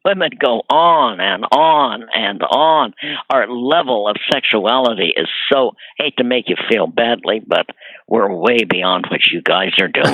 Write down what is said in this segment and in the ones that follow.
women go on and on and on. Our level of sexuality is so, hate to make you feel badly, but we're way beyond what you guys are doing.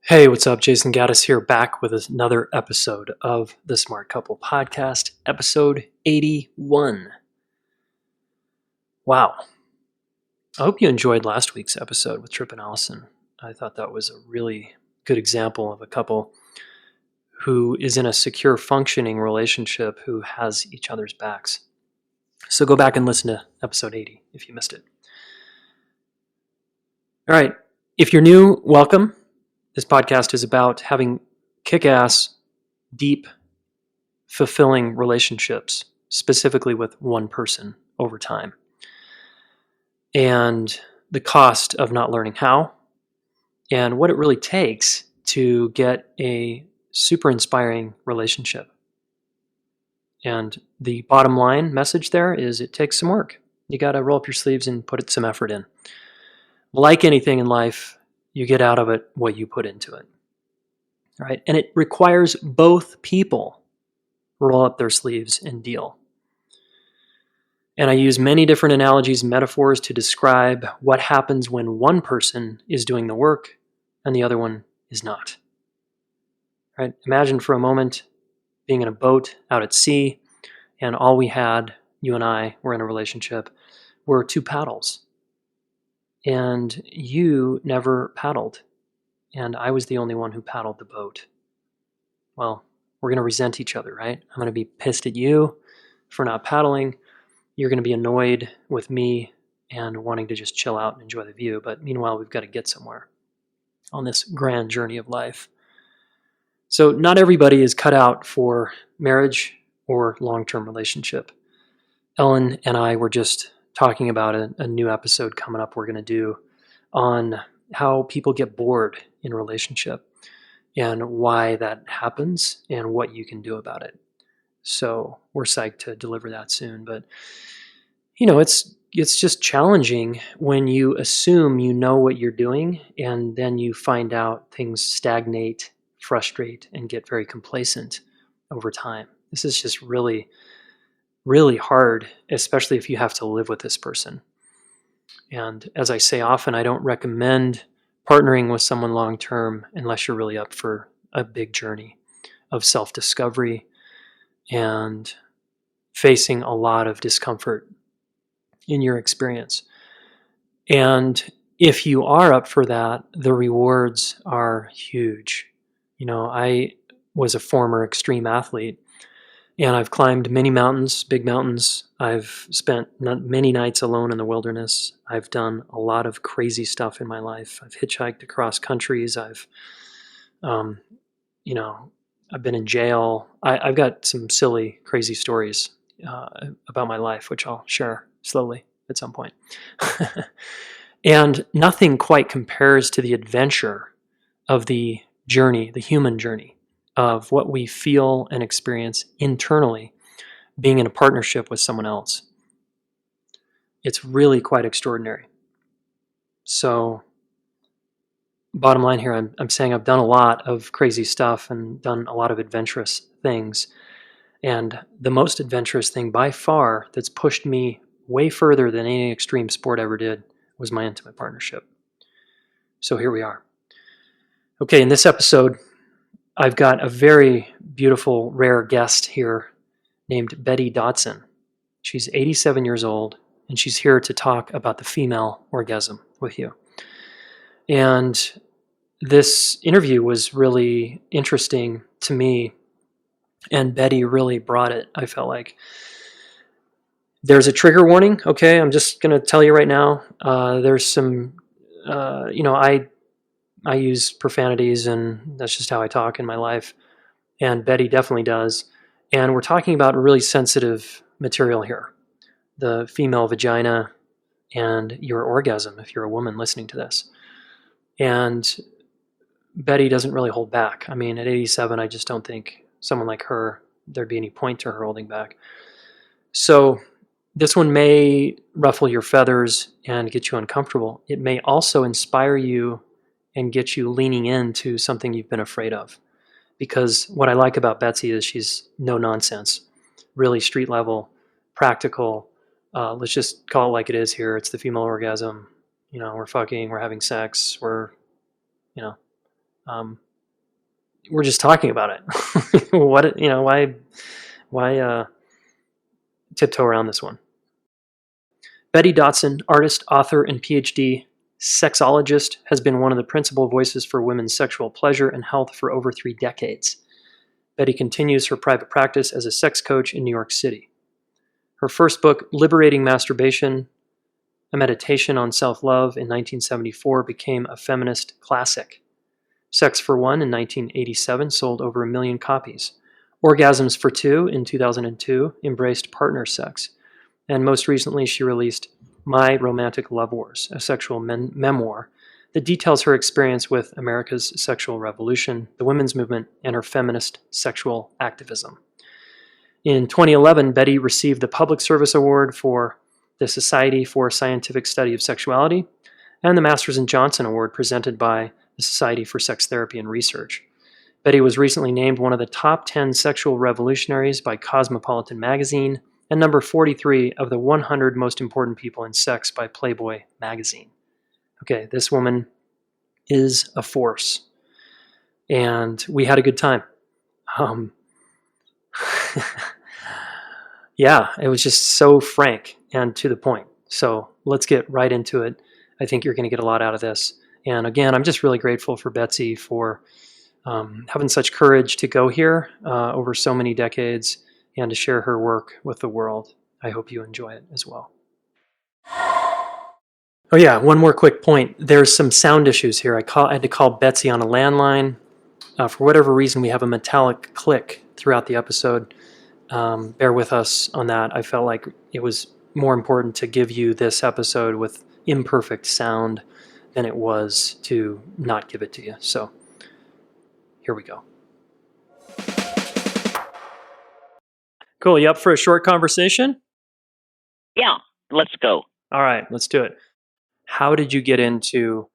Hey, what's up? Jayson Gaddis here, back with another episode of the Smart Couple Podcast, episode 81. Wow. I hope you enjoyed last week's episode with Tripp and Allison. I thought that was a really good example of a couple who is in a secure, functioning relationship who has each other's backs. So go back and listen to episode 80 if you missed it. All right. If you're new, welcome. This podcast is about having kick-ass, deep, fulfilling relationships, specifically with one person over time. And the cost of not learning how, and what it really takes to get a super inspiring relationship. And the bottom line message there is it takes some work. You got to roll up your sleeves and put some effort in. Like anything in life, you get out of it what you put into it. All right? And it requires both people roll up their sleeves and deal. And I use many different analogies and metaphors to describe what happens when one person is doing the work and the other one is not. All right? Imagine for a moment being in a boat out at sea, and all we had, you and I, were in a relationship, were two paddles. And you never paddled, and I was the only one who paddled the boat. Well, we're going to resent each other, right? I'm going to be pissed at you for not paddling. You're going to be annoyed with me and wanting to just chill out and enjoy the view. But meanwhile, we've got to get somewhere on this grand journey of life. So not everybody is cut out for marriage or long-term relationship. Ellen and I were just talking about a new episode coming up we're going to do on how people get bored in a relationship and why that happens and what you can do about it. So we're psyched to deliver that soon. But, you know, it's just challenging when you assume you know what you're doing and then you find out things stagnate, frustrate, and get very complacent over time. This is just really hard, especially if you have to live with this person. And as I say often, I don't recommend partnering with someone long-term unless you're really up for a big journey of self-discovery and facing a lot of discomfort in your experience. And if you are up for that, the rewards are huge. You know, I was a former extreme athlete, and I've climbed many mountains, big mountains. I've spent many nights alone in the wilderness. I've done a lot of crazy stuff in my life. I've hitchhiked across countries. I've been in jail. I've got some silly, crazy stories about my life, which I'll share slowly at some point. And nothing quite compares to the adventure of the journey, the human journey, of what we feel and experience internally being in a partnership with someone else. It's really quite extraordinary. So, bottom line here, I'm saying I've done a lot of crazy stuff and done a lot of adventurous things. And the most adventurous thing by far that's pushed me way further than any extreme sport ever did was my intimate partnership. So here we are. Okay, in this episode, I've got a very beautiful, rare guest here named Betty Dodson. She's 87 years old, and she's here to talk about the female orgasm with you. And this interview was really interesting to me, and Betty really brought it, I felt like. There's a trigger warning, okay? I'm just going to tell you right now. There's some, I use profanities, and that's just how I talk in my life. And Betty definitely does. And we're talking about really sensitive material here. The female vagina and your orgasm if you're a woman listening to this. And Betty doesn't really hold back. I mean, at 87, I just don't think someone like her, there'd be any point to her holding back. So this one may ruffle your feathers and get you uncomfortable. It may also inspire you and get you leaning into something you've been afraid of. Because what I like about Betsy is she's no nonsense, really street level, practical. Let's just call it like it is here. It's the female orgasm. You know, we're fucking, we're having sex, we're just talking about it. Why tiptoe around this one? Betty Dodson, artist, author, and PhD sexologist, has been one of the principal voices for women's sexual pleasure and health for over 3 decades. Betty continues her private practice as a sex coach in New York City. Her first book, Liberating Masturbation, a Meditation on Self-Love, in 1974, became a feminist classic. Sex for One in 1987 sold over 1 million copies. Orgasms for Two in 2002 embraced partner sex. And most recently, she released My Romantic Love Wars, a sexual memoir that details her experience with America's sexual revolution, the women's movement, and her feminist sexual activism. In 2011, Betty received the Public Service Award for the Society for Scientific Study of Sexuality and the Masters and Johnson Award presented by the Society for Sex Therapy and Research. Betty was recently named one of the top 10 sexual revolutionaries by Cosmopolitan magazine and number 43 of the 100 most important people in sex by Playboy magazine. Okay, this woman is a force, and we had a good time. Yeah, it was just so frank and to the point. So let's get right into it. I think you're going to get a lot out of this. And again, I'm just really grateful for Betsy for having such courage to go here over so many decades and to share her work with the world. I hope you enjoy it as well. Oh yeah, one more quick point. There's some sound issues here. I had to call Betsy on a landline. For whatever reason, we have a metallic click throughout the episode. Bear with us on that. I felt like it was more important to give you this episode with imperfect sound than it was to not give it to you. So here we go. Cool. You up for a short conversation? Yeah, let's go. All right, let's do it. How did you get into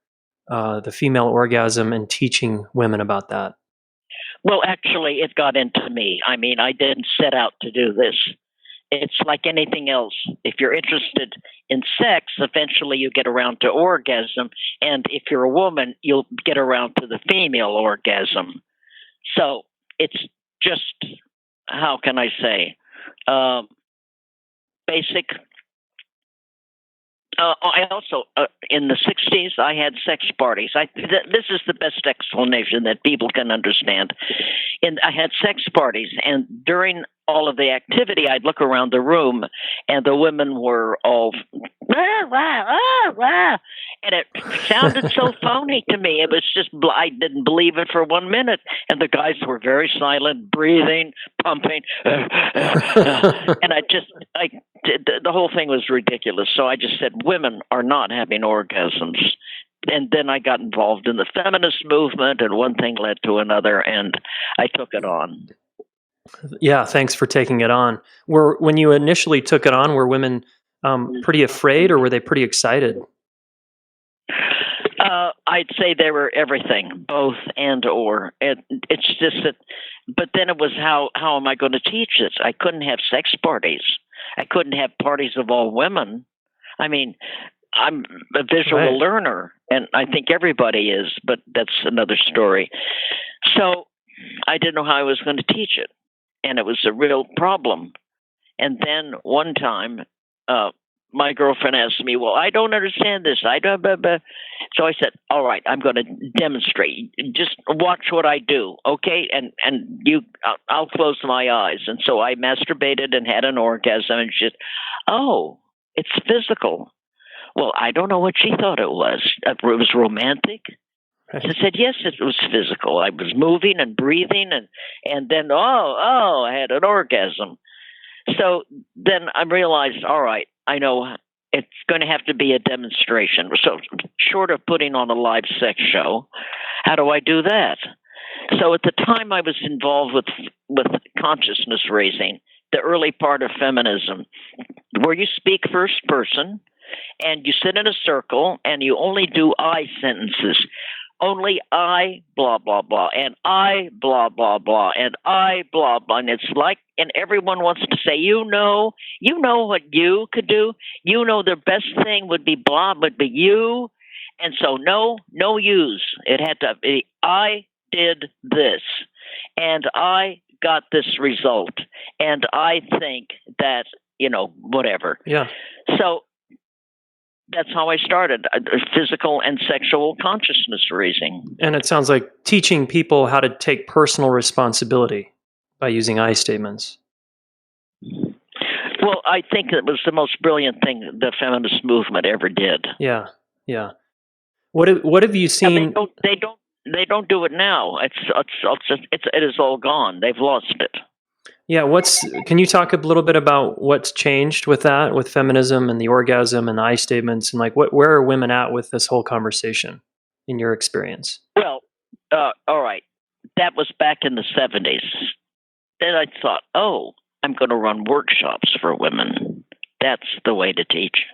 the female orgasm and teaching women about that? Well, actually, it got into me. I mean, I didn't set out to do this. It's like anything else. If you're interested in sex, eventually you get around to orgasm. And if you're a woman, you'll get around to the female orgasm. So it's just, how can I say, basic. I also, in the 60s, I had sex parties. This is the best explanation that people can understand. And I had sex parties, and during all of the activity, I'd look around the room, and the women were all, rah, rah, rah, rah, and it sounded so phony to me. It was just, I didn't believe it for 1 minute, and the guys were very silent, breathing, pumping, and the whole thing was ridiculous. So I just said, women are not having orgasms. And then I got involved in the feminist movement, and one thing led to another, and I took it on. Yeah, thanks for taking it on. When you initially took it on, were women pretty afraid, or were they pretty excited? I'd say they were everything, both and or. It's just that, but then it was how am I going to teach this? I couldn't have sex parties. I couldn't have parties of all women. I mean, I'm a visual learner, and I think everybody is, but that's another story. So I didn't know how I was going to teach it, and it was a real problem. And then one time, my girlfriend asked me, well, I don't understand this. So I said, all right, I'm going to demonstrate. Just watch what I do, okay? And I'll close my eyes. And so I masturbated and had an orgasm, and she said, oh, it's physical. Well, I don't know what she thought it was. It was romantic. I said, yes, it was physical. I was moving and breathing, and then, I had an orgasm. So then I realized, all right, I know it's going to have to be a demonstration. So, short of putting on a live sex show, how do I do that? So, at the time I was involved with consciousness raising, the early part of feminism, where you speak first person and you sit in a circle and you only do I sentences. Only I, blah, blah, blah, and I, blah, blah, blah, and I, blah, blah. And it's like, and everyone wants to say, you know what you could do. You know the best thing would be blah, would be you. And so no yous. It had to be, I did this, and I got this result, and I think that, whatever. Yeah. So that's how I started, physical and sexual consciousness raising. And it sounds like teaching people how to take personal responsibility by using I statements. Well, I think it was the most brilliant thing the feminist movement ever did. Yeah. What have you seen? They don't do it now. It is all gone. They've lost it. Yeah, can you talk a little bit about what's changed with that, with feminism and the orgasm and the I statements, and where are women at with this whole conversation in your experience? Well, all right. That was back in the 70s. Then I thought, I'm going to run workshops for women. That's the way to teach.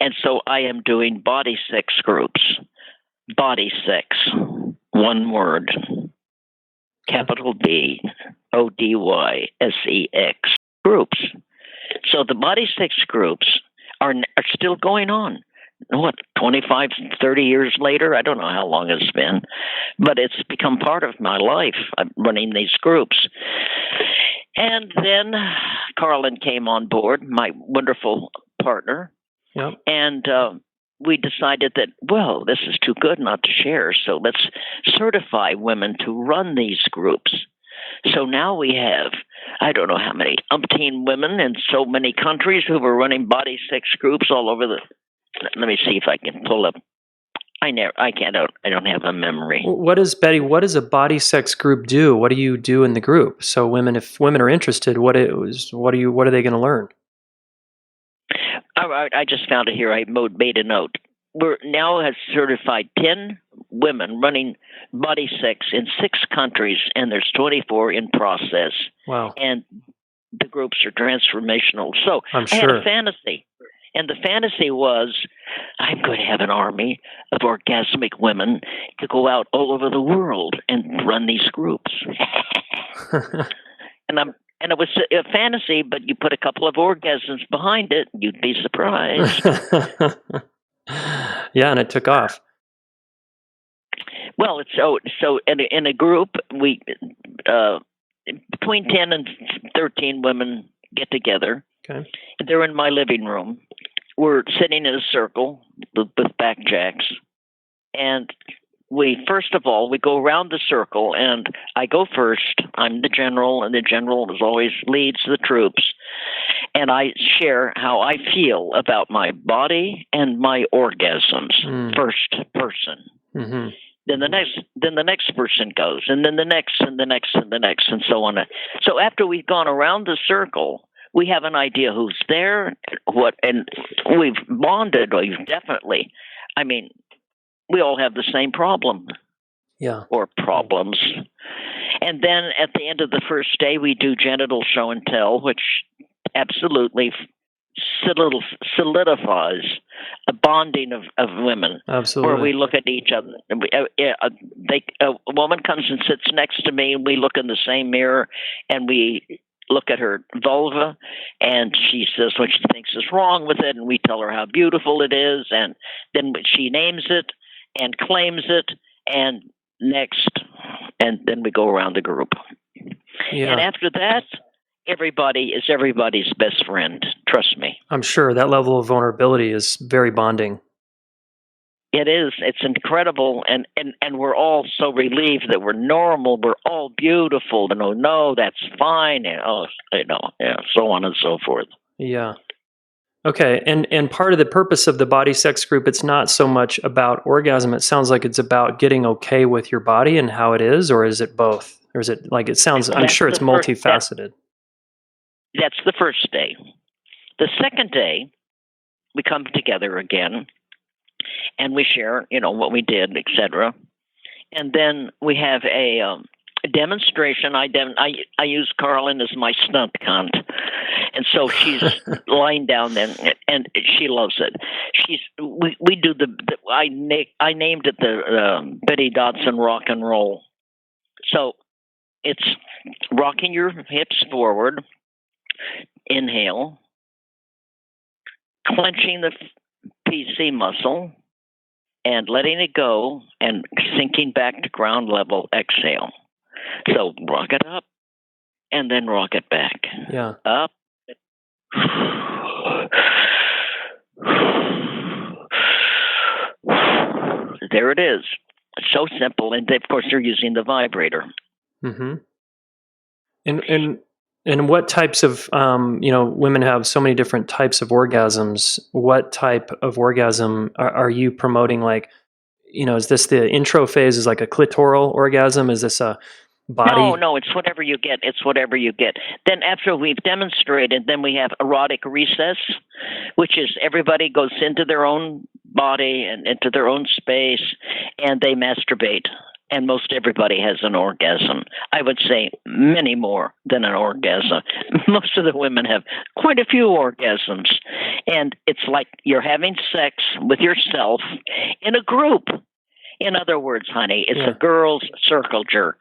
And so I am doing body sex groups. Body sex, one word. Capital B, ODYSEX groups. So the body sex groups are still going on. 25, 30 years later? I don't know how long it's been, but it's become part of my life. I'm running these groups. And then Carlin came on board, my wonderful partner. Yep. And we decided that, this is too good not to share, so let's certify women to run these groups. So now we have, I don't know how many, umpteen women in so many countries who are running body sex groups all over let me see if I can pull up. I don't have a memory. What does a body sex group do? What do you do in the group? So if women are interested, what are they going to learn? All right, I just found it here. I made a note. We're now has certified 10 women running body sex in 6 countries, and there's 24 in process. Wow. And the groups are transformational. So I'm sure. I had a fantasy. And the fantasy was, I'm going to have an army of orgasmic women to go out all over the world and run these groups. And it was a fantasy, but you put a couple of orgasms behind it, you'd be surprised. Yeah, and it took off. Well, so in a group, we between 10 and 13 women get together. Okay. They're in my living room. We're sitting in a circle with back jacks, and first of all, we go around the circle, and I go first. I'm the general, and the general always leads the troops. And I share how I feel about my body and my orgasms, first person. Mm-hmm. Then the next person goes, and then the next, and the next, and the next, and so on. So after we've gone around the circle, we have an idea who's there, and we've bonded. We've definitely. I mean, we all have the same problem. Yeah. Or problems. And then at the end of the first day, we do genital show and tell, which absolutely solidifies a bonding of women. Absolutely. Where we look at each other. A woman comes and sits next to me, and we look in the same mirror, and we look at her vulva, and she says what she thinks is wrong with it, and we tell her how beautiful it is, and then she names it and claims it, and next, and then we go around the group. Yeah. And after that, everybody is everybody's best friend. Trust me. I'm sure that level of vulnerability is very bonding. It is. It's incredible, and we're all so relieved that we're normal. We're all beautiful. No, that's fine. And so on and so forth. Yeah. Okay, and part of the purpose of the body sex group, it's not so much about orgasm. It sounds like it's about getting okay with your body and how it is, or is it both? Or is it like it sounds? I'm sure it's multifaceted. That's the first day. The second day, we come together again, and we share, what we did, etc. And then we have a demonstration. I use Carlin as my stunt cunt, and so she's lying down there, and she loves it. We do I named it the Betty Dodson rock and roll. So it's rocking your hips forward, inhale, clenching the PC muscle, and letting it go, and sinking back to ground level, exhale. So rock it up, and then rock it back. Yeah. Up. There it is. It's so simple, and of course you're using the vibrator. Mm-hmm. And what types of women have so many different types of orgasms. What type of orgasm are you promoting? Like, is this the intro phase? Is like a clitoral orgasm? Is this a body? No, it's whatever you get. It's whatever you get. Then after we've demonstrated, then we have erotic recess, which is everybody goes into their own body and into their own space, and they masturbate. And most everybody has an orgasm. I would say many more than an orgasm. Most of the women have quite a few orgasms. And it's like you're having sex with yourself in a group. In other words, honey, it's a girl's circle jerk.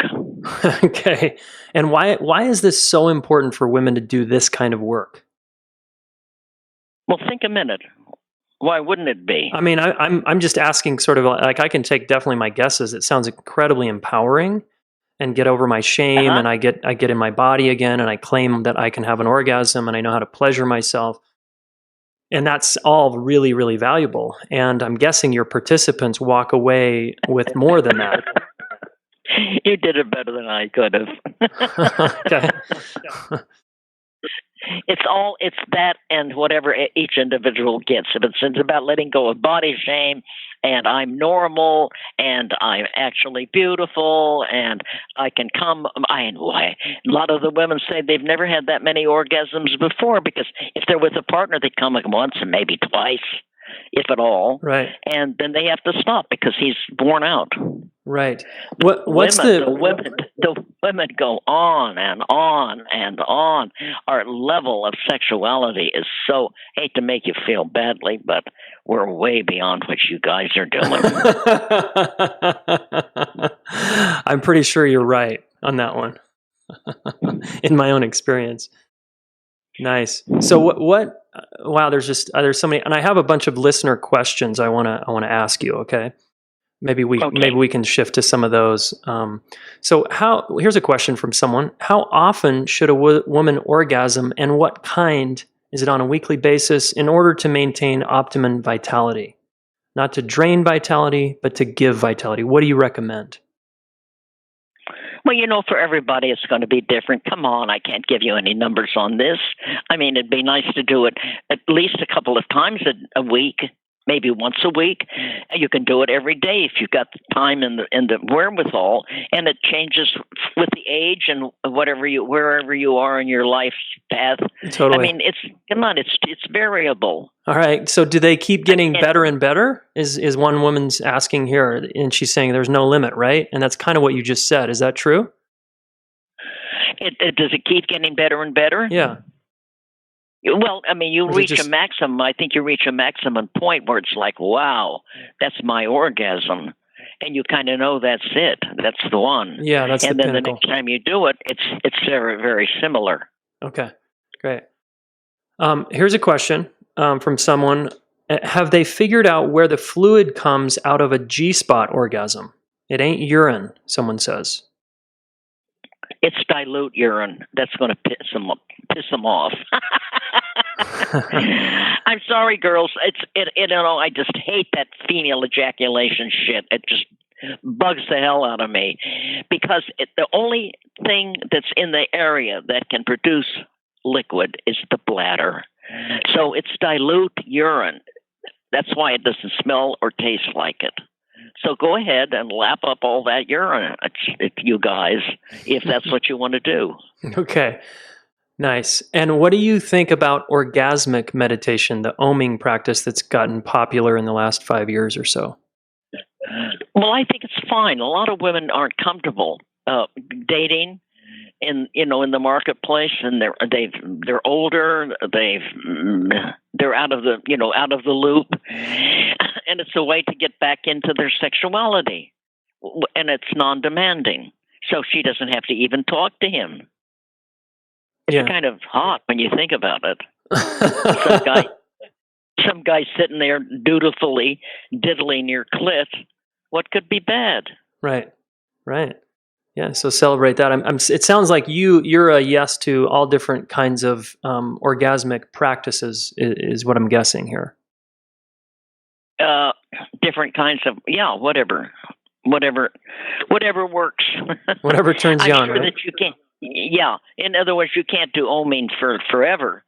Okay. And why is this so important for women to do this kind of work? Well, think a minute. Why wouldn't it be? I mean, I'm just asking, sort of like, I can take definitely my guesses. It sounds incredibly empowering, and get over my shame, and I get in my body again, and I claim that I can have an orgasm, and I know how to pleasure myself. And that's all really, really valuable. And I'm guessing your participants walk away with more than that. You did it better than I could have. Okay. It's that and whatever each individual gets. If it's about letting go of body shame, and I'm normal, and I'm actually beautiful, and I can come. A lot of the women say they've never had that many orgasms before, because if they're with a partner, they come like once and maybe twice, if at all. Right. And then they have to stop because he's worn out. Right. The women go on and on and on. Our level of sexuality is so, hate to make you feel badly, but we're way beyond what you guys are doing. I'm pretty sure you're right on that one. In my own experience. Nice. So what wow, there's so many, and I have a bunch of listener questions I want to ask you, okay? Maybe we can shift to some of those. So here's a question from someone. How often should a woman orgasm, and what kind? Is it on a weekly basis, in order to maintain optimum vitality? Not to drain vitality, but to give vitality. What do you recommend? Well, for everybody it's going to be different. Come on, I can't give you any numbers on this. I mean, it'd be nice to do it at least a couple of times a week, maybe once a week. You can do it every day if you've got the time and the wherewithal, and it changes with the age and wherever you are in your life path. Totally. I mean, it's variable. All right. So do they keep getting better and better? Is one woman's asking here, and she's saying there's no limit, right? And that's kind of what you just said. Is that true? Does it keep getting better and better? Yeah. Well, I mean, you reach a maximum. I think you reach a maximum point where it's like, wow, that's my orgasm. And you kind of know that's it. That's the one. Yeah, that's the pinnacle. And then the next time you do it, it's very, very similar. Okay, great. Here's a question from someone. Have they figured out where the fluid comes out of a G-spot orgasm? It ain't urine, someone says. It's dilute urine. That's going to piss them off. I'm sorry, girls. I just hate that female ejaculation shit. It just bugs the hell out of me, because the only thing that's in the area that can produce liquid is the bladder. So it's dilute urine. That's why it doesn't smell or taste like it. So go ahead and lap up all that urine, you guys, if that's what you want to do. Okay. Nice. And what do you think about orgasmic meditation, the OMing practice that's gotten popular in the last 5 years or so? Well, I think it's fine. A lot of women aren't comfortable dating in the marketplace, and they're older. They're out of the loop, and it's a way to get back into their sexuality, and it's non-demanding. So she doesn't have to even talk to him. It's kind of hot when you think about it. Some guy sitting there dutifully diddling your clit. What could be bad? Right. Yeah. So celebrate that. It sounds like you're a yes to all different kinds of orgasmic practices. Is what I'm guessing here. Different kinds of whatever works. Whatever turns you on. Sure right? that you can. Yeah. In other words, you can't do OMing for forever.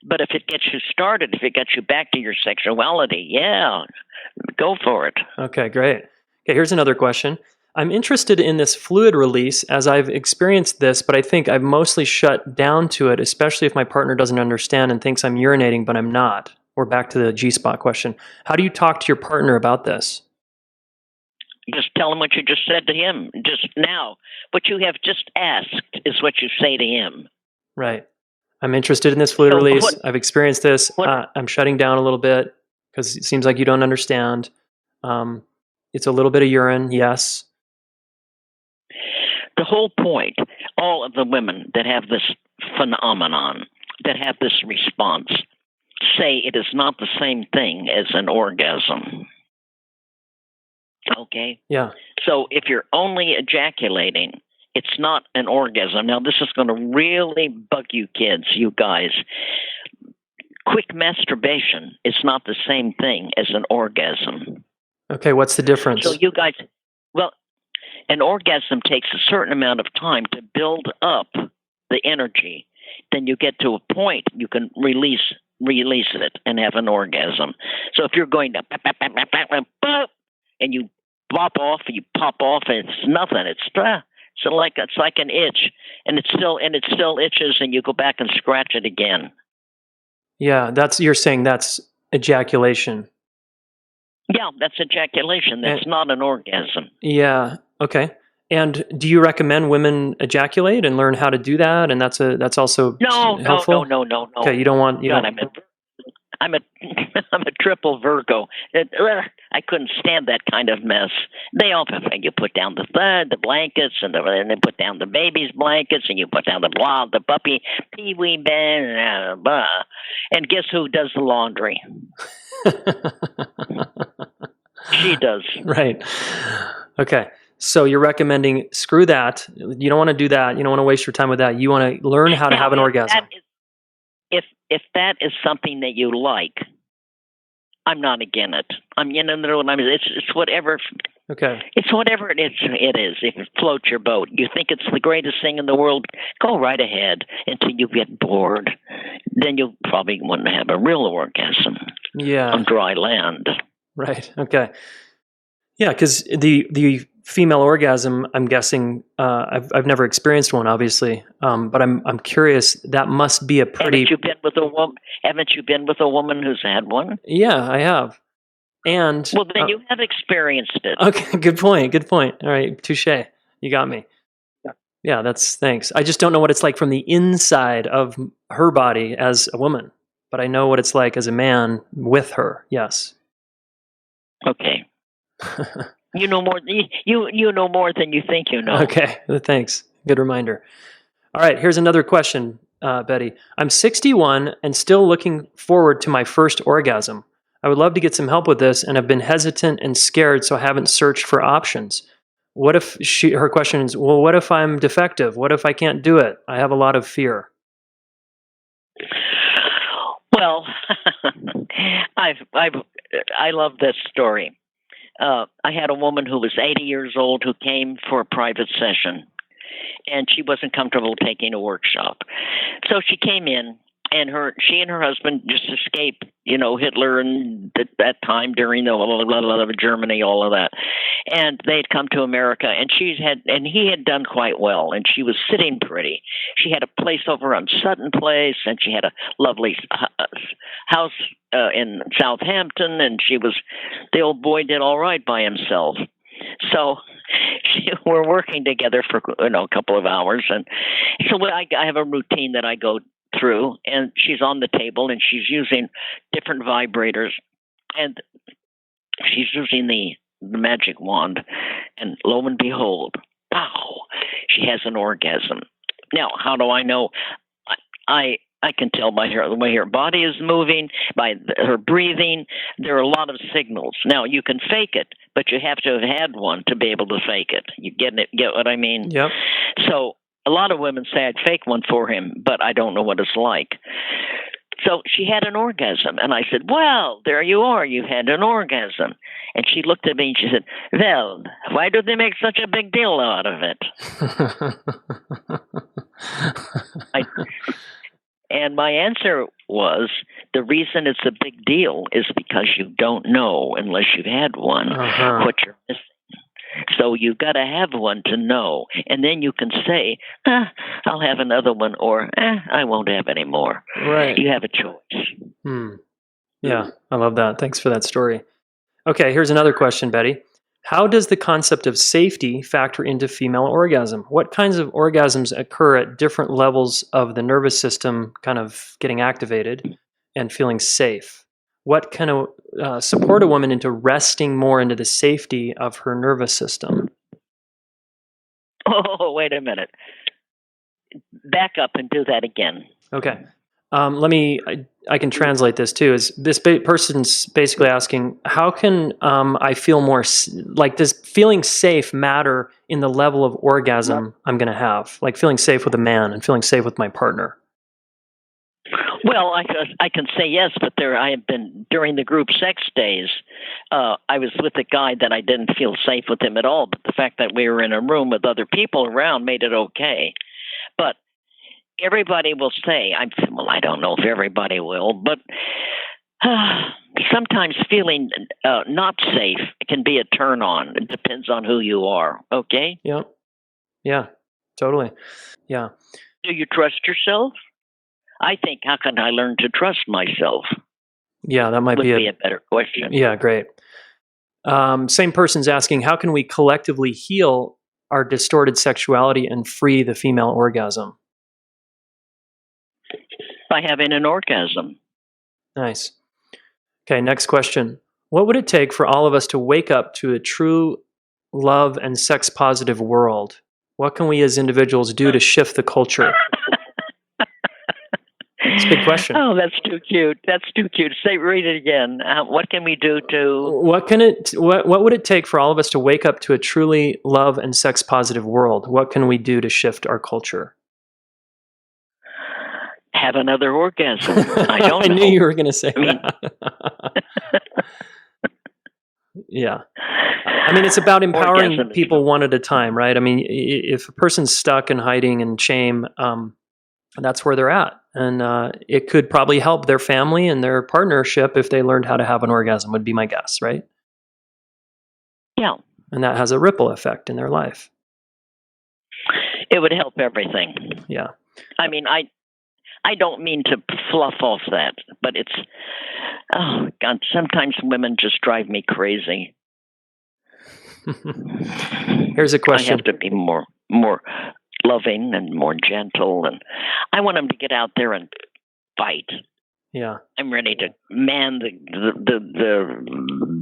But if it gets you started, if it gets you back to your sexuality, go for it. Okay, great. Okay, here's another question. I'm interested in this fluid release as I've experienced this, but I think I've mostly shut down to it, especially if my partner doesn't understand and thinks I'm urinating, but I'm not. We're back to the G-spot question. How do you talk to your partner about this? Just tell him what you just said to him just now. What you have just asked is what you say to him. Right. I'm interested in this fluid release. I've experienced this. I'm shutting down a little bit because it seems like you don't understand. It's a little bit of urine, yes. The whole point, all of the women that have this phenomenon, that have this response, say it is not the same thing as an orgasm. Okay? Yeah. So if you're only ejaculating, it's not an orgasm. Now, this is going to really bug you kids, you guys. Quick masturbation is not the same thing as an orgasm. Okay, what's the difference? So you guys, an orgasm takes a certain amount of time to build up the energy. Then you get to a point you can release it and have an orgasm. So if you're going to and you pop off, and it's nothing. It's like an itch, and it still itches, and you go back and scratch it again. Yeah, you're saying that's ejaculation. Yeah, that's ejaculation. That's not an orgasm. Yeah. Okay. And do you recommend women ejaculate and learn how to do that? And that's also helpful? No. Okay, you don't want. I'm a triple Virgo. I couldn't stand that kind of mess. They all you put down the blankets and they put down the baby's blankets and you put down the puppy pee-wee bed, and guess who does the laundry? She does. Right. Okay. So you're recommending screw that. You don't want to do that. You don't want to waste your time with that. You want to learn how to have an orgasm. If that is something that you like, I'm not against it. It's whatever. Okay. It's whatever it is. It is. If it floats your boat, you think it's the greatest thing in the world, go right ahead until you get bored. Then you'll probably want to have a real orgasm. Yeah. On dry land. Right. Okay. Yeah, because the female orgasm, I'm guessing, I've never experienced one, obviously, but I'm curious. That must be a pretty. Haven't you been with a woman who's had one? Yeah, I have. And well, then you have experienced it. Okay, good point. All right, touche. You got me. Yeah, thanks. I just don't know what it's like from the inside of her body as a woman, but I know what it's like as a man with her. Yes. Okay. You know more. You know more than you think you know. Okay, thanks. Good reminder. All right, here's another question, Betty. I'm 61 and still looking forward to my first orgasm. I would love to get some help with this, and I've been hesitant and scared, so I haven't searched for options. What if her question is, well, what if I'm defective? What if I can't do it? I have a lot of fear. Well, I love this story. I had a woman who was 80 years old who came for a private session, and she wasn't comfortable taking a workshop. So she came in, and she and her husband just escaped, Hitler and that time during the Germany, all of that, and they'd come to America, and he had done quite well, and she was sitting pretty. She had a place over on Sutton Place, and she had a lovely house in Southampton, and the old boy did all right by himself. So we're working together for a couple of hours, and so I have a routine that I go through, and she's on the table, and she's using different vibrators, and she's using the magic wand, and lo and behold, pow, she has an orgasm. Now, how do I know? I can tell by the way her body is moving, by her breathing. There are a lot of signals. Now, you can fake it, but you have to have had one to be able to fake it. You get what I mean? Yep. So a lot of women say I'd fake one for him, but I don't know what it's like. So she had an orgasm, and I said, well, there you are. You had an orgasm. And she looked at me and she said, well, why do they make such a big deal out of it? And my answer was, the reason it's a big deal is because you don't know, unless you've had one, what you're missing. So you've got to have one to know. And then you can say, I'll have another one, or I won't have any more. Right. You have a choice. Yeah, I love that. Thanks for that story. Okay, here's another question, Betty. How does the concept of safety factor into female orgasm? What kinds of orgasms occur at different levels of the nervous system kind of getting activated and feeling safe? What can support a woman into resting more into the safety of her nervous system? Oh, wait a minute. Back up and do that again. Okay. I can translate this too. Is this person's basically asking, how can I feel more, does feeling safe matter in the level of orgasm I'm going to have? Like feeling safe with a man and feeling safe with my partner? Well, I can say yes, but I have been, during the group sex days, I was with a guy that I didn't feel safe with him at all, but the fact that we were in a room with other people around made it okay. But everybody will say, I don't know if everybody will, but sometimes feeling not safe can be a turn on. It depends on who you are, okay? Yeah, totally. Yeah. Do you trust yourself? I think, how can I learn to trust myself? Yeah, that might be a better question. Yeah, great. Same person's asking, how can we collectively heal our distorted sexuality and free the female orgasm? By having an orgasm. Nice. Okay, next question. What would it take for all of us to wake up to a true love and sex positive world? What can we as individuals do to shift the culture? It's a big question. Oh, that's too cute. Read it again. What can we do to... What would it take for all of us to wake up to a truly love and sex positive world? What can we do to shift our culture? Have another orgasm. I don't know. I knew you were going to say that. Yeah. I mean, it's about empowering people one at a time, right? I mean, if a person's stuck in hiding and shame, that's where they're at. And it could probably help their family and their partnership if they learned how to have an orgasm, would be my guess, right? Yeah. And that has a ripple effect in their life. It would help everything. Yeah. I mean, I don't mean to fluff off that, but it's, oh God, sometimes women just drive me crazy. Here's a question. I have to be more loving and more gentle, and I want them to get out there and fight. Yeah. I'm ready to man the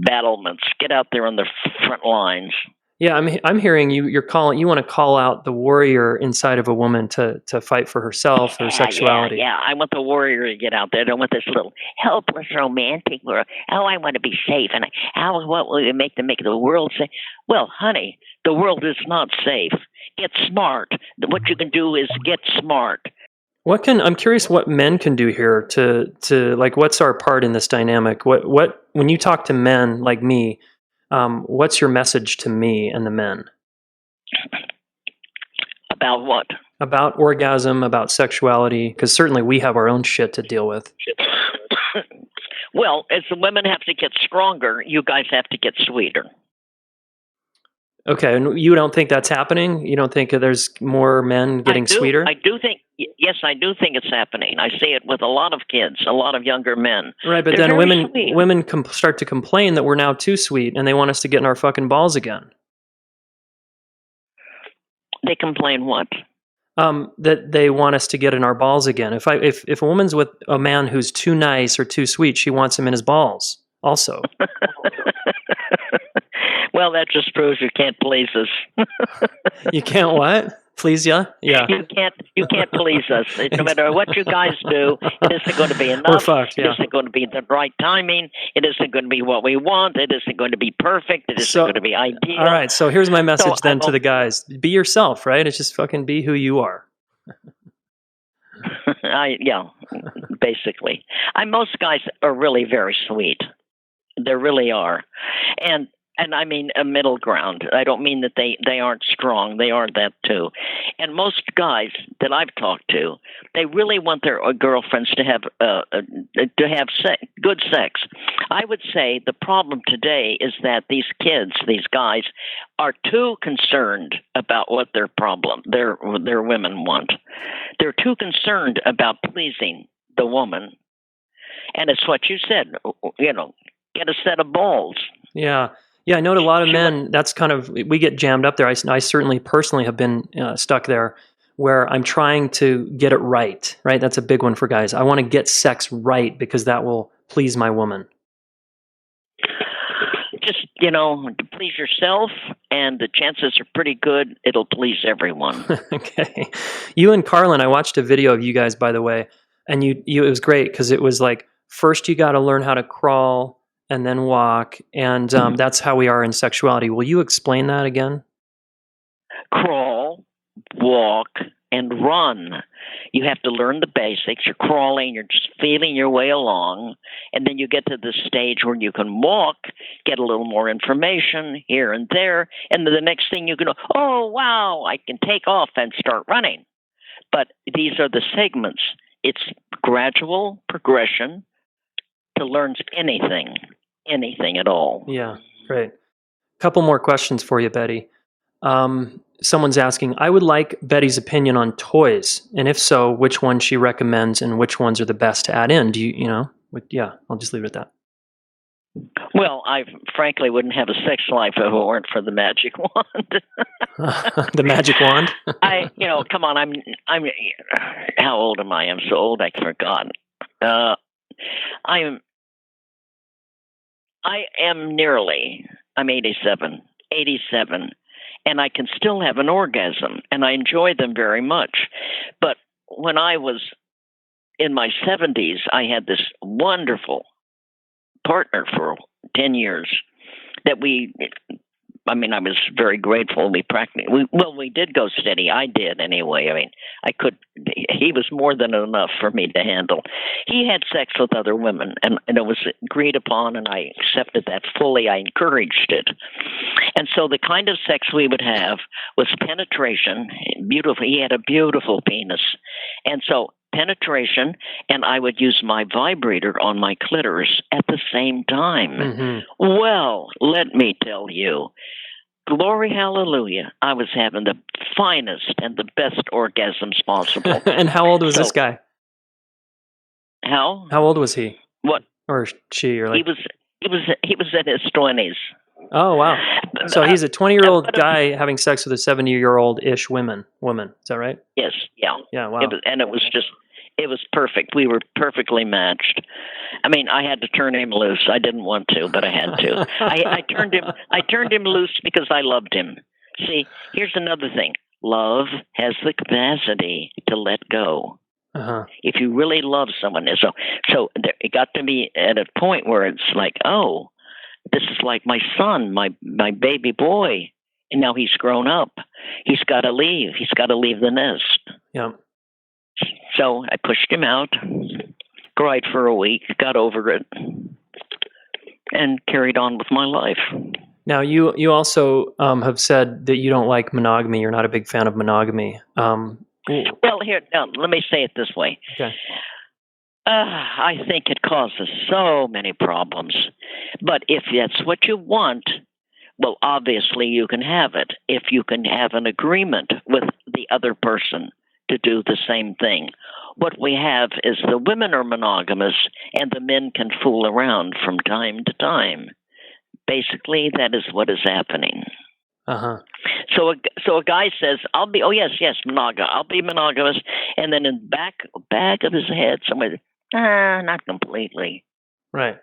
battlements, get out there on the front lines. Yeah, I'm hearing you want to call out the warrior inside of a woman to fight for herself, her sexuality. Yeah, I want the warrior to get out there. I don't want this little helpless romantic where, I want to be safe, and what will it make to make the world safe? Well, honey, the world is not safe. Get smart. What you can do is get smart. I'm curious what men can do here to like, what's our part in this dynamic? What when you talk to men like me, what's your message to me and the men? About what? About orgasm, about sexuality, because certainly we have our own shit to deal with. Well, as the women have to get stronger, you guys have to get sweeter. Okay, and you don't think that's happening? You don't think there's more men getting sweeter? I do think, yes, I do think it's happening. I see it with a lot of kids, a lot of younger men. Right, but They're then very women start to complain that we're now too sweet, and they want us to get in our fucking balls again. They complain what? That they want us to get in our balls again. If a woman's with a man who's too nice or too sweet, she wants him in his balls also. Well, that just proves you can't please us. You can't what? Please ya? Yeah. You can't please us. No matter what you guys do, it isn't going to be enough. We're fucked, yeah. It isn't going to be the right timing. It isn't going to be what we want. It isn't going to be perfect. It isn't going to be ideal. All right, so here's my message to the guys. Be yourself, right? It's just fucking be who you are. Yeah, basically. Most guys are really very sweet. They really are. And I mean a middle ground. I don't mean that they aren't strong. They are that too. And most guys that I've talked to, they really want their girlfriends to have good sex. I would say the problem today is that these kids, these guys, are too concerned about what their women want. They're too concerned about pleasing the woman. And it's what you said, get a set of balls. Yeah. Yeah, I know a lot of men, that's kind of, we get jammed up there. I certainly personally have been stuck there where I'm trying to get it right? That's a big one for guys. I want to get sex right because that will please my woman. Just, to please yourself, and the chances are pretty good it'll please everyone. Okay. You and Carlin, I watched a video of you guys, by the way, and it was great because it was like, first you got to learn how to crawl, and then walk, and that's how we are in sexuality. Will you explain that again? Crawl, walk, and run. You have to learn the basics. You're crawling, you're just feeling your way along, and then you get to the stage where you can walk, get a little more information here and there, and then the next thing you can go, oh, wow, I can take off and start running. But these are the segments. It's gradual progression to learn anything at all. Yeah, great. Couple more questions for you, Betty. Someone's asking, I would like Betty's opinion on toys, and if so, which ones she recommends and which ones are the best to add in. Do yeah, I'll just leave it at that. Well, I frankly wouldn't have a sex life if it weren't for the magic wand. The magic wand? Come on, I'm how old am I? I'm so old I forgot. I'm 87, and I can still have an orgasm, and I enjoy them very much. But when I was in my 70s, I had this wonderful partner for 10 years that I was very grateful. We did go steady. I did anyway. He was more than enough for me to handle. He had sex with other women, and it was agreed upon, and I accepted that fully. I encouraged it. And so the kind of sex we would have was penetration. Beautiful. He had a beautiful penis. And so penetration, and I would use my vibrator on my clitoris at the same time. Mm-hmm. Well, let me tell you, glory hallelujah, I was having the finest and the best orgasms possible. And how old was this guy? How old was he? What? Or she? Or He was in his 20s. Oh, wow. So he's a 20-year-old guy having sex with a 70-year-old-ish woman. Is that right? Yes. Yeah. Yeah, wow. It was perfect. We were perfectly matched. I had to turn him loose. I didn't want to, but I had to. I turned him loose because I loved him. See, here's another thing. Love has the capacity to let go. Uh-huh. If you really love someone. So it got to be at a point where it's like, oh, this is like my son, my baby boy. And now he's grown up. He's got to leave. He's got to leave the nest. Yeah. So I pushed him out, cried for a week, got over it, and carried on with my life. Now, you also have said that you don't like monogamy. You're not a big fan of monogamy. Well, here, now, let me say it this way. Okay. I think it causes so many problems. But if that's what you want, well, obviously you can have it if you can have an agreement with the other person to do the same thing. What we have is the women are monogamous and the men can fool around from time to time. Basically, that is what is happening. Uh-huh. So a guy says, "I'll be I'll be monogamous," and then in back of his head, somebody, not completely. Right.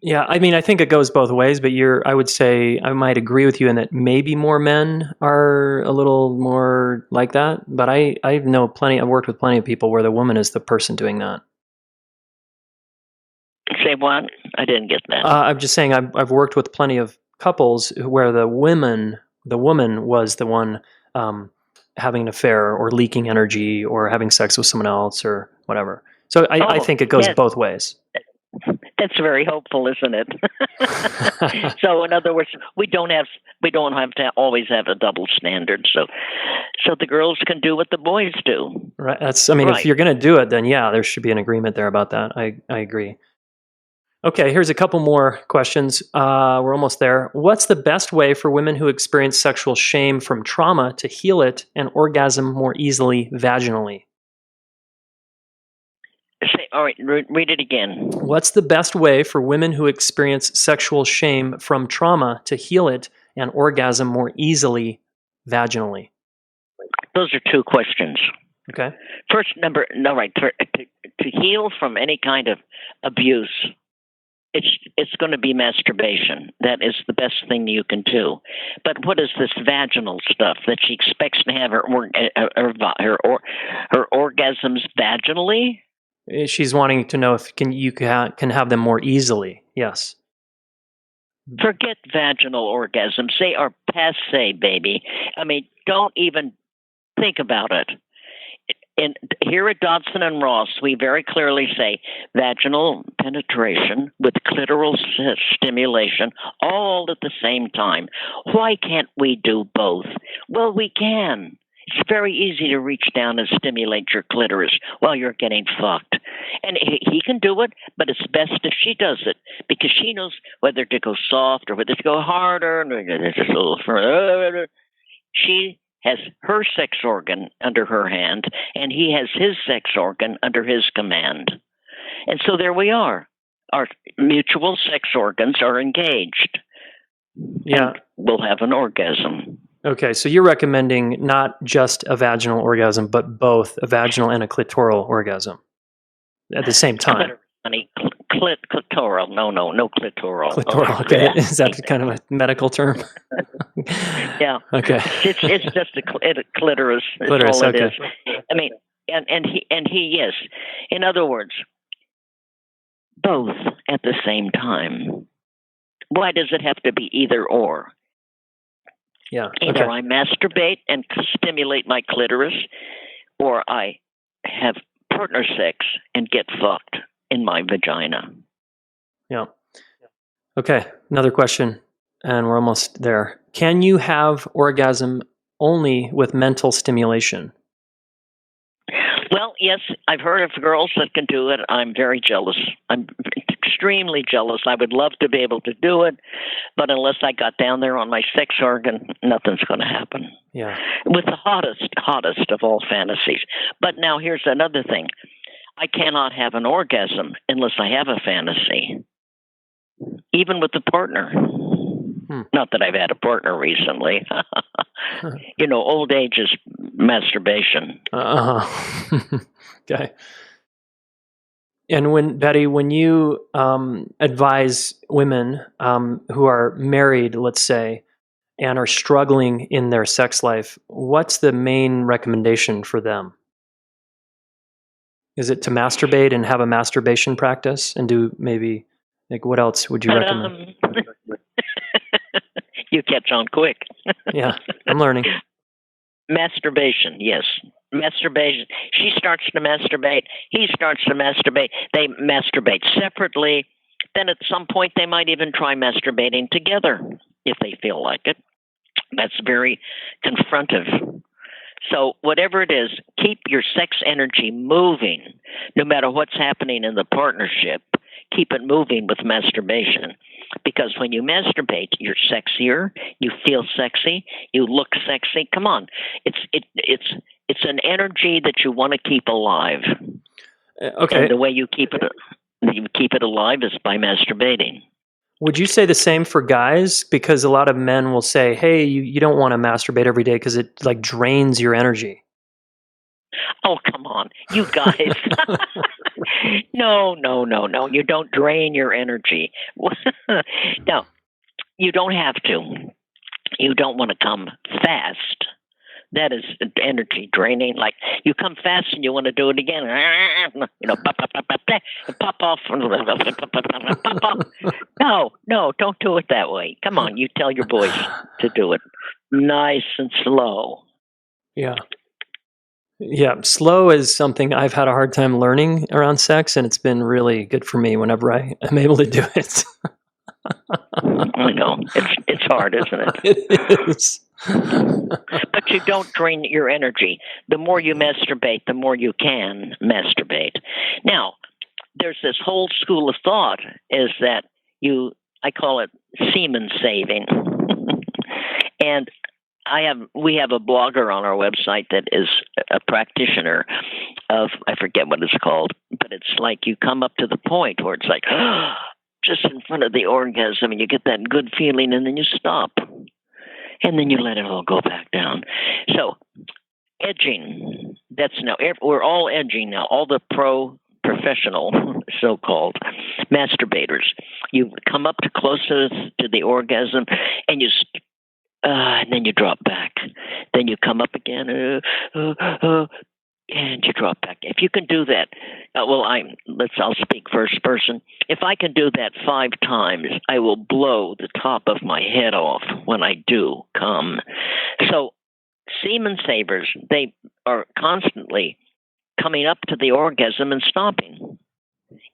Yeah, I mean, I think it goes both ways, but I would say I might agree with you in that maybe more men are a little more like that, but I know I've worked with plenty of people where the woman is the person doing that. Say what? I didn't get that. I'm just saying I've worked with plenty of couples where the woman was the one having an affair or leaking energy or having sex with someone else or whatever. So I think it goes both ways. That's very hopeful, isn't it? So in other words, we don't have to always have a double standard. So the girls can do what the boys do. Right. If you're going to do it, then yeah, there should be an agreement there about that. I agree. Okay, here's a couple more questions. We're almost there. What's the best way for women who experience sexual shame from trauma to heal it and orgasm more easily vaginally? All right, read it again. What's the best way for women who experience sexual shame from trauma to heal it and orgasm more easily vaginally? Those are two questions. Okay. First, to heal from any kind of abuse, it's going to be masturbation. That is the best thing you can do. But what is this vaginal stuff that she expects to have her orgasms vaginally? She's wanting to know if you can have them more easily. Yes. Forget vaginal orgasms. They are passé, baby. I mean, don't even think about it. And here at Dodson and Ross, we very clearly say vaginal penetration with clitoral stimulation all at the same time. Why can't we do both? Well, we can. It's very easy to reach down and stimulate your clitoris while you're getting fucked. And he can do it, but it's best if she does it because she knows whether to go soft or whether to go harder. Just a little further. She has her sex organ under her hand, and he has his sex organ under his command. And so there we are. Our mutual sex organs are engaged. Yeah. And we'll have an orgasm. Okay, so you're recommending not just a vaginal orgasm, but both a vaginal and a clitoral orgasm at the same time. Clitoral. No clitoral. Clitoral. Okay, is that kind of a medical term? Yeah. Okay. It's just a clitoris. Clitoris. All it Okay. is. I mean, and he yes. In other words, both at the same time. Why does it have to be either or? Yeah. Either I masturbate and stimulate my clitoris, or I have partner sex and get fucked in my vagina. Yeah. Okay. Another question, and we're almost there. Can you have orgasm only with mental stimulation? Well, yes, I've heard of girls that can do it. I'm very jealous. I'm extremely jealous. I would love to be able to do it, but unless I got down there on my sex organ, nothing's going to happen. Yeah. With the hottest of all fantasies. But now here's another thing. I cannot have an orgasm unless I have a fantasy, even with the partner. Not that I've had a partner recently. Old age is masturbation. Okay. And when you advise women who are married, let's say, and are struggling in their sex life, what's the main recommendation for them? Is it to masturbate and have a masturbation practice and do maybe, what else would you recommend? You catch on quick. Yeah, I'm learning. Masturbation, yes. Masturbation. She starts to masturbate. He starts to masturbate. They masturbate separately, Then at some point they might even try masturbating together if they feel like it. That's very confrontive. So whatever it is, keep your sex energy moving. No matter what's happening in the partnership, keep it moving with masturbation. Because when you masturbate, you're sexier, you feel sexy, you look sexy. Come on. It's an energy that you want to keep alive. Okay. And the way you keep it alive is by masturbating. Would you say the same for guys? Because a lot of men will say, hey, you don't want to masturbate every day because it like drains your energy. Oh, come on, you guys. No. You don't drain your energy. No, you don't have to. You don't want to come fast. That is energy draining. Like you come fast and you want to do it again. Pop off. No, don't do it that way. Come on, you tell your boys to do it nice and slow. Yeah. Yeah, slow is something I've had a hard time learning around sex, and it's been really good for me whenever I'm able to do it. I know. It's hard, isn't it? It is. But you don't drain your energy. The more you masturbate, the more you can masturbate. Now, there's this whole school of thought is that I call it semen saving. And we have a blogger on our website that is a practitioner of, I forget what it's called, but it's like you come up to the point where it's like, just in front of the orgasm, and you get that good feeling, and then you stop. And then you let it all go back down. So, edging, we're all edging now, all the professional, so-called masturbators. You come up closer to the orgasm, and then you drop back. Then you come up again, and you drop back. If you can do that, I'll speak first person. If I can do that 5 times, I will blow the top of my head off when I do come. So semen savers, they are constantly coming up to the orgasm and stopping.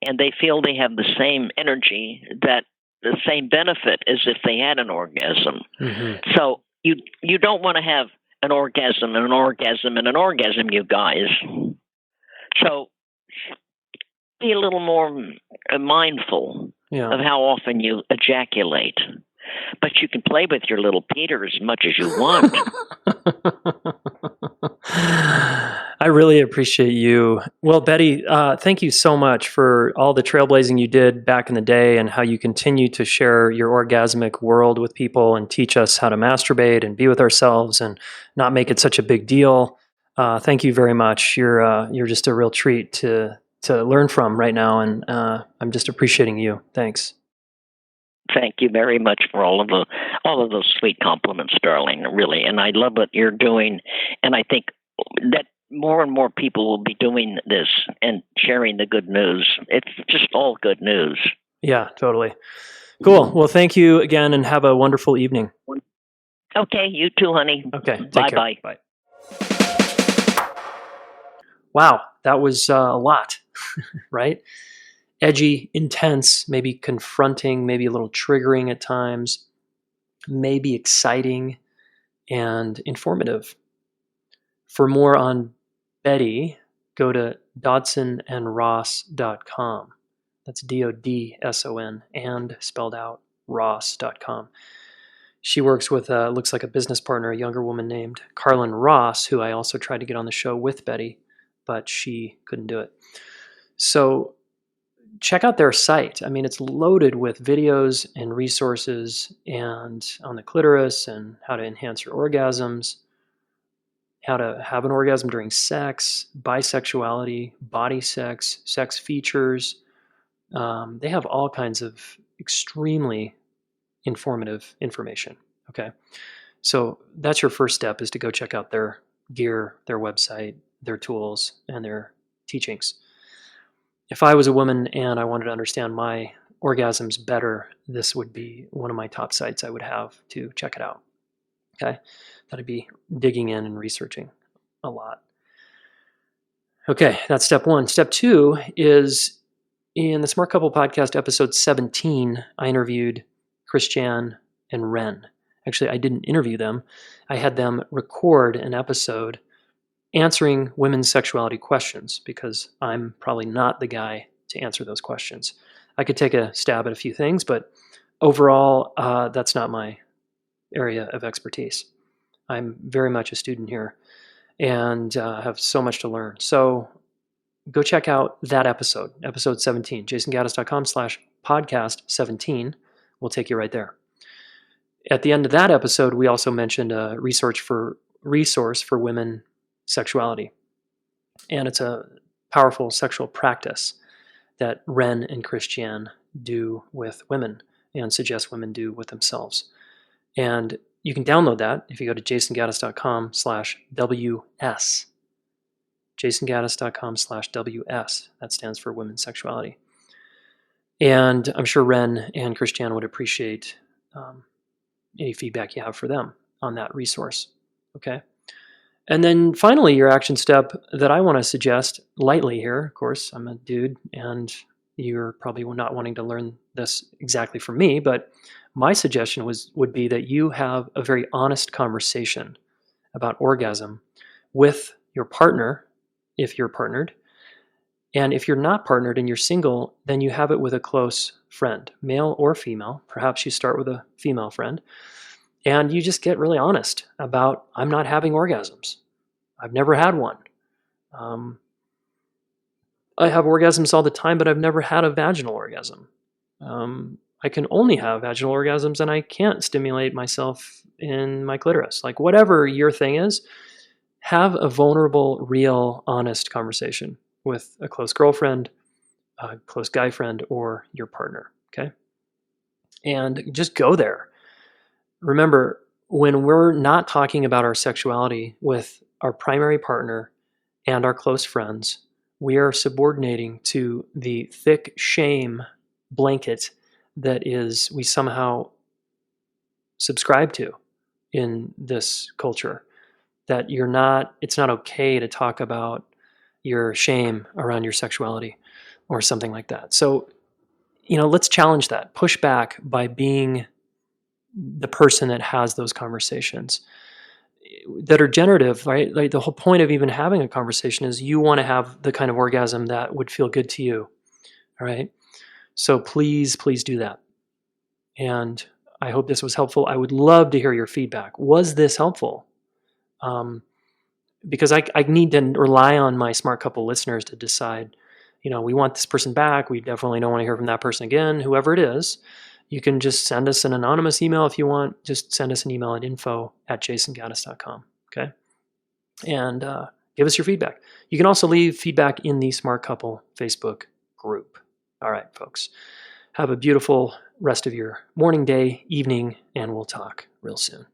And they feel they have the same energy, the same benefit as if they had an orgasm. Mm-hmm. So you don't want to have an orgasm and an orgasm and an orgasm, you guys. So be a little more mindful of how often you ejaculate. But you can play with your little Peter as much as you want. I really appreciate you. Well, Betty, thank you so much for all the trailblazing you did back in the day and how you continue to share your orgasmic world with people and teach us how to masturbate and be with ourselves and not make it such a big deal. Thank you very much. You're just a real treat to learn from right now, and I'm just appreciating you. Thanks. Thank you very much for all of those sweet compliments, darling, really. And I love what you're doing. And I think that more and more people will be doing this and sharing the good news. It's just all good news. Yeah, totally. Cool. Well, thank you again and have a wonderful evening. Okay, you too, honey. Okay, bye-bye. Bye. Wow, that was a lot, right? Edgy, intense, maybe confronting, maybe a little triggering at times, maybe exciting and informative. For more on Betty, go to dodsonandross.com. That's DODSON and spelled out Ross.com. She works with, looks like a business partner, a younger woman named Carlin Ross, who I also tried to get on the show with Betty, but she couldn't do it. So check out their site. I mean, it's loaded with videos and resources and on the clitoris and how to enhance your orgasms, how to have an orgasm during sex, bisexuality, body sex, sex features. They have all kinds of extremely informative information. Okay. So that's your first step, is to go check out their gear, their website, their tools, and their teachings. If I was a woman and I wanted to understand my orgasms better, this would be one of my top sites I would have to check it out. Okay. That'd be digging in and researching a lot. Okay. That's step 1. Step 2 is In the Smart Couple Podcast, episode 17, I interviewed Christiane and Ren. Actually, I didn't interview them. I had them record an episode answering women's sexuality questions because I'm probably not the guy to answer those questions. I could take a stab at a few things, but overall, that's not my area of expertise. I'm very much a student here and have so much to learn. So go check out that episode 17, jasongaddis.com/podcast17 will take you right there. At the end of that episode, we also mentioned a resource for women sexuality. And it's a powerful sexual practice that Ren and Christiane do with women and suggest women do with themselves. And you can download that if you go to jasongaddis.com/WS. jasongaddis.com/WS. That stands for women's sexuality. And I'm sure Ren and Christiane would appreciate any feedback you have for them on that resource. Okay. And then finally, your action step that I want to suggest lightly here, of course, I'm a dude and you're probably not wanting to learn this exactly from me, but my suggestion would be that you have a very honest conversation about orgasm with your partner, if you're partnered. And if you're not partnered and you're single, then you have it with a close friend, male or female. Perhaps you start with a female friend. And you just get really honest about, I'm not having orgasms. I've never had one. I have orgasms all the time, but I've never had a vaginal orgasm. I can only have vaginal orgasms and I can't stimulate myself in my clitoris. Like whatever your thing is, have a vulnerable, real, honest conversation with a close girlfriend, a close guy friend, or your partner, okay? And just go there. Remember, when we're not talking about our sexuality with our primary partner and our close friends, we are subordinating to the thick shame blanket that we somehow subscribe to in this culture. That it's not okay to talk about your shame around your sexuality or something like that. So, let's challenge that. Push back by being the person that has those conversations that are generative, right? Like the whole point of even having a conversation is you want to have the kind of orgasm that would feel good to you. All right. So please do that. And I hope this was helpful. I would love to hear your feedback. Was this helpful? Because I need to rely on my Smart Couple listeners to decide, we want this person back. We definitely don't want to hear from that person again, whoever it is. You can just send us an anonymous email if you want. Just send us an email at info@jasongaddis.com, okay? And give us your feedback. You can also leave feedback in the Smart Couple Facebook group. All right, folks. Have a beautiful rest of your morning, day, evening, and we'll talk real soon.